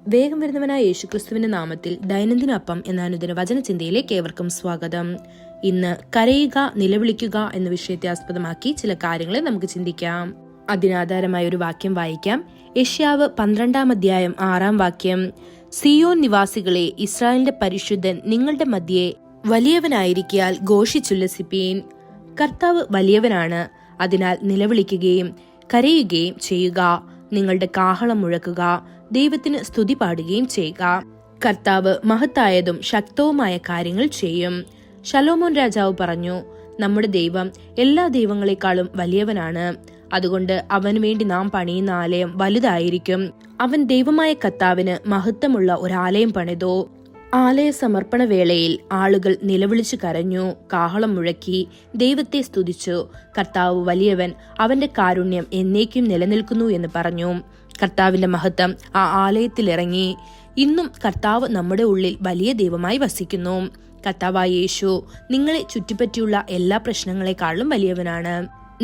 വേഗം വരുന്നവനായ യേശുക്രിസ്തുവിന്റെ നാമത്തിൽ ദൈനംദിന അപ്പം എന്ന അനുദിന വചനചിന്തയിലേക്ക് ഏവർക്കും സ്വാഗതം. ഇന്ന് കരയുക, നിലവിളിക്കുക എന്ന വിഷയത്തെ ആസ്പദമാക്കി ചില കാര്യങ്ങളെ നമുക്ക് ചിന്തിക്കാം. അതിനാധാരമായ ഒരു വാക്യം വായിക്കാം. യെശയ്യാവ് 12 അധ്യായം 6 വാക്യം. സിയോൻ നിവാസികളെ, ഇസ്രായേലിന്റെ പരിശുദ്ധൻ നിങ്ങളുടെ മധ്യേ വലിയവനായിരിക്കയാൽ ഘോഷിച്ചുല്ലസിപ്പീൻ. കർത്താവ് വലിയവനാണ്, അതിനാൽ നിലവിളിക്കുകയും കരയുകയും ചെയ്യുക. നിങ്ങളുടെ കാഹളം മുഴക്കുക, ദൈവത്തിന് സ്തുതി പാടുകയും ചെയ്യുക. കർത്താവ് മഹത്തായതും ശക്തവുമായ കാര്യങ്ങൾ ചെയ്യും. ശലോമോൻ രാജാവ് പറഞ്ഞു, നമ്മുടെ ദൈവം എല്ലാ ദൈവങ്ങളെക്കാളും വലിയവനാണ്. അതുകൊണ്ട് അവന് വേണ്ടി നാം പണിയുന്ന ആലയം വലുതായിരിക്കും. അവൻ ദൈവമായ കർത്താവിന് മഹത്വമുള്ള ഒരാലയം പണിതു. ആലയ സമർപ്പണ വേളയിൽ ആളുകൾ നിലവിളിച്ചു കരഞ്ഞു, കാഹളം മുഴക്കി, ദൈവത്തെ സ്തുതിച്ചു. കർത്താവ് വലിയവൻ, അവന്റെ കാരുണ്യം എന്നേക്കും നിലനിൽക്കുന്നു എന്ന് പറഞ്ഞു. കർത്താവിന്റെ മഹത്വം ആ ആലയത്തിൽ ഇറങ്ങി. ഇന്നും കർത്താവ് നമ്മുടെ ഉള്ളിൽ വലിയ ദൈവമായി വസിക്കുന്നു. കർത്താവായ യേശു നിങ്ങളെ ചുറ്റിപ്പറ്റിയുള്ള എല്ലാ പ്രശ്നങ്ങളെക്കാളും വലിയവനാണ്.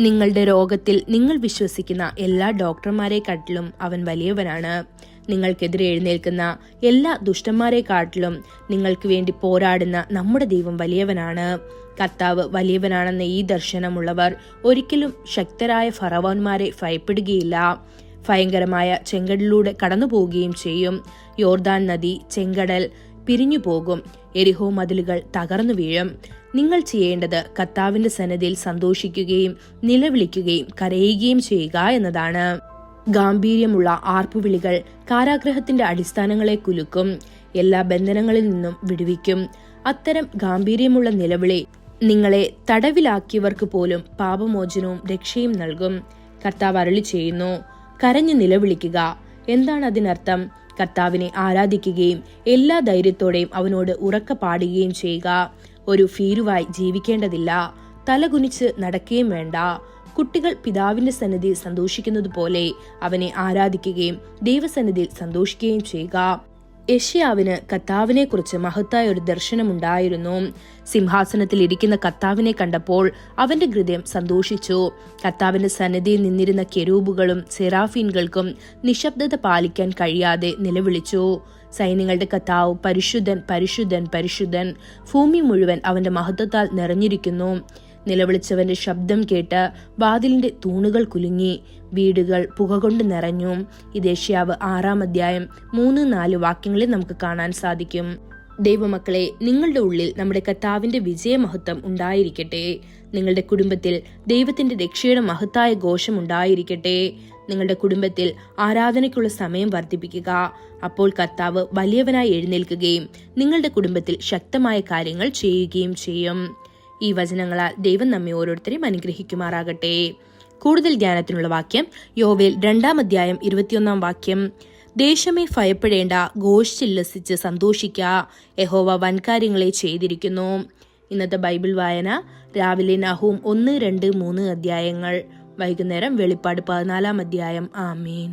നിങ്ങളുടെ രോഗത്തിൽ നിങ്ങൾ വിശ്വസിക്കുന്ന എല്ലാ ഡോക്ടർമാരെക്കാട്ടിലും അവൻ വലിയവനാണ്. നിങ്ങൾക്കെതിരെ എഴുന്നേൽക്കുന്ന എല്ലാ ദുഷ്ടന്മാരെക്കാട്ടിലും നിങ്ങൾക്ക് വേണ്ടി പോരാടുന്ന നമ്മുടെ ദൈവം വലിയവനാണ്. കർത്താവ് വലിയവനാണെന്ന ഈ ദർശനമുള്ളവർ ഒരിക്കലും ശക്തരായ ഫറവോന്മാരെ ഭയപ്പെടുകയില്ല. ഭയങ്കരമായ ചെങ്കടലിലൂടെ കടന്നു പോവുകയും ചെയ്യും. യോർദാൻ നദി, ചെങ്കടൽ പിരിഞ്ഞു പോകും. എരിഹോ മതിലുകൾ തകർന്നു വീഴും. നിങ്ങൾ ചെയ്യേണ്ടത് കർത്താവിന്റെ സന്നിധിയിൽ സന്തോഷിക്കുകയും നിലവിളിക്കുകയും കരയുകയും ചെയ്യുക എന്നതാണ്. ഗാംഭീര്യമുള്ള ആർപ്പുവിളികൾ കാരാഗ്രഹത്തിന്റെ അടിസ്ഥാനങ്ങളെ കുലുക്കും, എല്ലാ ബന്ധനങ്ങളിൽ നിന്നും വിടുവിക്കും. അത്തരം ഗാംഭീര്യമുള്ള നിലവിളി നിങ്ങളെ തടവിലാക്കിയവർക്ക് പോലും പാപമോചനവും രക്ഷയും നൽകും. കർത്താവ് അരുളി ചെയ്യുന്നു, കരഞ്ഞു നിലവിളിക്കുക. എന്താണ് അതിനർത്ഥം? കർത്താവിനെ ആരാധിക്കുകയും എല്ലാ ധൈര്യത്തോടെയും അവനോട് ഉറക്കെ പാടുകയും ചെയ്യുക. ഒരു ഭീരുവായി ജീവിക്കേണ്ടതില്ല. തലകുനിച്ച് നടക്കുകയും വേണ്ട. കുട്ടികൾ പിതാവിന്റെ സന്നിധിയിൽ സന്തോഷിക്കുന്നത് പോലെ അവനെ ആരാധിക്കുകയും ദൈവസന്നിധിയിൽ സന്തോഷിക്കുകയും ചെയ്യുക. യെശയ്യാവിന് കർത്താവിനെ കുറിച്ച് മഹത്തായ ഒരു ദർശനമുണ്ടായിരുന്നു. സിംഹാസനത്തിൽ ഇരിക്കുന്ന കർത്താവിനെ കണ്ടപ്പോൾ അവന്റെ ഹൃദയം സന്തോഷിച്ചു. കർത്താവിന്റെ സന്നിധിയിൽ നിന്നിരുന്ന കെരൂബുകളും സെറാഫീൻകൾക്കും നിശബ്ദത പാലിക്കാൻ കഴിയാതെ നിലവിളിച്ചു. സൈന്യങ്ങളുടെ കർത്താവ് പരിശുദ്ധൻ, പരിശുദ്ധൻ, പരിശുദ്ധൻ. ഭൂമി മുഴുവൻ അവന്റെ മഹത്വത്താൽ നിറഞ്ഞിരിക്കുന്നു. നിലവിളിച്ചവന്റെ ശബ്ദം കേട്ട് വാതിലിന്റെ തൂണുകൾ കുലുങ്ങി, വീടുകൾ പുക കൊണ്ട് നിറഞ്ഞു. ഇത് യെശയ്യാവ് 6 അധ്യായം 3-4 വാക്യങ്ങളിൽ നമുക്ക് കാണാൻ സാധിക്കും. ദൈവമക്കളെ, നിങ്ങളുടെ ഉള്ളിൽ നമ്മുടെ കർത്താവിന്റെ വിജയമഹത്വം ഉണ്ടായിരിക്കട്ടെ. നിങ്ങളുടെ കുടുംബത്തിൽ ദൈവത്തിന്റെ രക്ഷയുടെ മഹത്തായ ഘോഷം ഉണ്ടായിരിക്കട്ടെ. നിങ്ങളുടെ കുടുംബത്തിൽ ആരാധനയ്ക്കുള്ള സമയം വർദ്ധിപ്പിക്കുക. അപ്പോൾ കർത്താവ് വലിയവനായി എഴുന്നേൽക്കുകയും നിങ്ങളുടെ കുടുംബത്തിൽ ശക്തമായ കാര്യങ്ങൾ ചെയ്യുകയും ചെയ്യും. ഈ വചനങ്ങളാൽ ദൈവം നമ്മെ ഓരോരുത്തരെയും അനുഗ്രഹിക്കുമാറാകട്ടെ. കൂടുതൽ ധ്യാനത്തിനുള്ള വാക്യം യോവേൽ 2 അധ്യായം 21 വാക്യം. ദേശമേ ഭയപ്പെടേണ്ട, ഘോഷിച്ചുല്ലസിച്ച് സന്തോഷിക്ക, യഹോവ വൻകാര്യങ്ങളെ ചെയ്തിരിക്കുന്നു. ഇന്നത്തെ ബൈബിൾ വായന രാവിലെ നഹൂം 1, 2, 3 അധ്യായങ്ങൾ, വൈകുന്നേരം വെളിപ്പാട് 14 അധ്യായം. ആമേൻ.